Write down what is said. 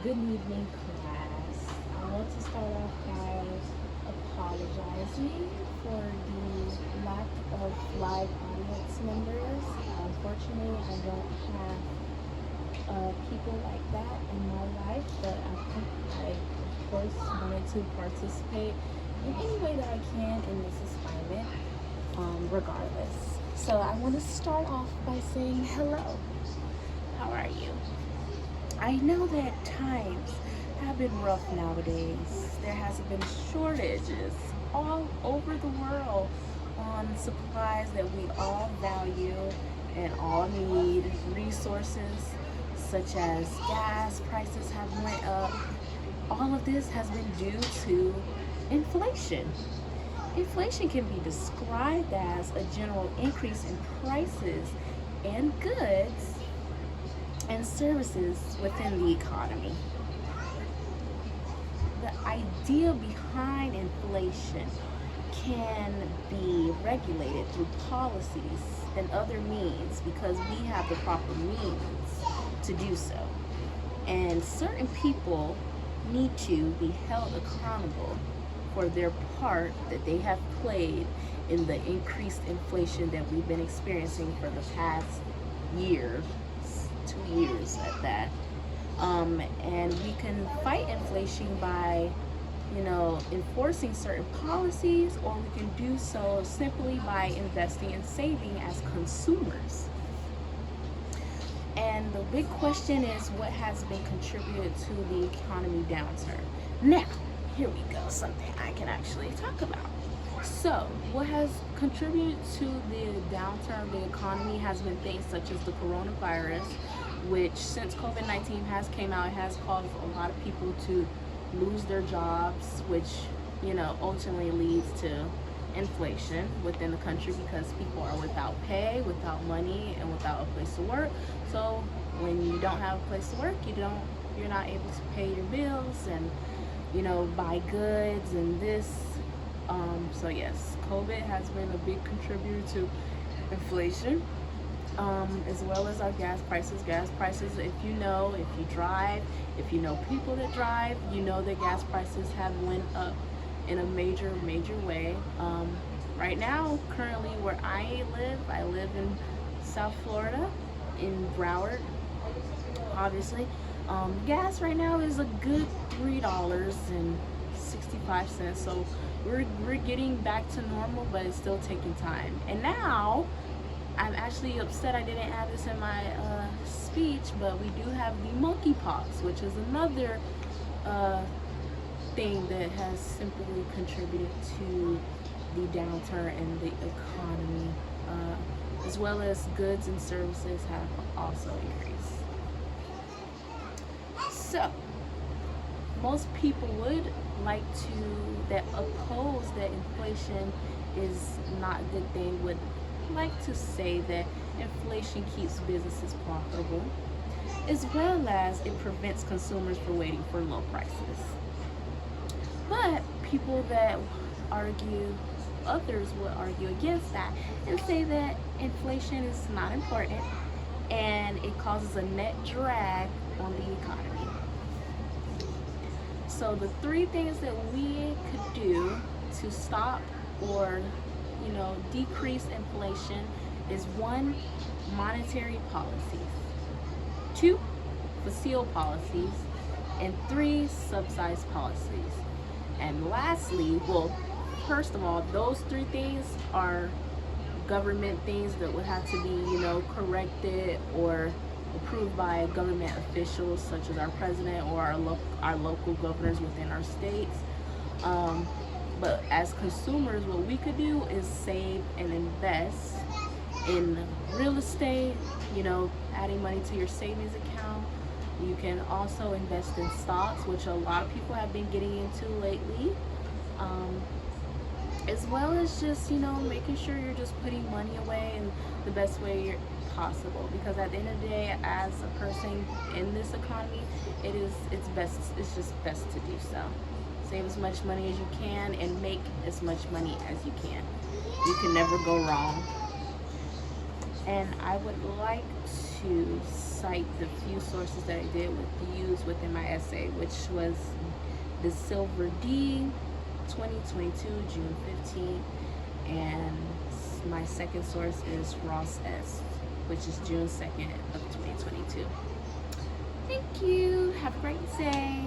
Good evening, class. I want to start off by apologizing for the lack of live audience members. Unfortunately, I don't have people like that in my life, but I of course, wanted to participate in any way that I can in this assignment, regardless. So, I want to start off by saying hello. How are you? I know that times have been rough nowadays. There has been shortages all over the world on supplies that we all value and all need. Resources such as gas prices have went up. All of this has been due to inflation. Inflation can be described as a general increase in prices and goods and services within the economy. The idea behind inflation can be regulated through policies and other means because we have the proper means to do so. And certain people need to be held accountable for their part that they have played in the increased inflation that we've been experiencing for the past year, 2 years at that. And we can fight inflation by, enforcing certain policies, or we can do so simply by investing and saving as consumers. And the big question is what has been contributed to the economy downturn. Now, here we go, something I can actually talk about. So, what has contributed to the downturn of the economy has been things such as the coronavirus, which since COVID-19 has came out, it has caused a lot of people to lose their jobs, which, ultimately leads to inflation within the country because people are without pay, without money, and without a place to work. So when you don't have a place to work, you're not able to pay your bills and, buy goods and this. So yes, COVID has been a big contributor to inflation, as well as our gas prices. Gas prices, if you drive, if you know people that drive, that gas prices have went up in a major way. Right now, currently where I live in South Florida, in Broward, obviously. Gas right now is a good $3.65. So we're getting back to normal, but it's still taking time. And now, I'm actually upset I didn't add this in my speech, but we do have the monkeypox, which is another thing that has simply contributed to the downturn in the economy, as well as goods and services have also increased. So, most people would that oppose that inflation is not a good thing, would like to say that inflation keeps businesses profitable, as well as it prevents consumers from waiting for low prices. But others would argue against that and say that inflation is not important and it causes a net drag on the economy. So the three things that we could do to stop or decrease inflation is 1, monetary policies, 2, fiscal policies, and 3, subsidized policies. And lastly, first of all, those 3 things are government things that would have to be, corrected or approved by government officials such as our president or our local governors within our states. But as consumers, what we could do is save and invest in real estate, adding money to your savings account. You can also invest in stocks, which a lot of people have been getting into lately, as well as just, making sure you're just putting money away in the best way possible. Because at the end of the day, as a person in this economy, it's just best to do so. Save as much money as you can and make as much money as you can. You can never go wrong. And I would like to cite the few sources that I did use within my essay, which was the Silver D, 2022, June 15th, and my second source is Ross S, which is June 2nd of 2022. Thank you. Have a great day.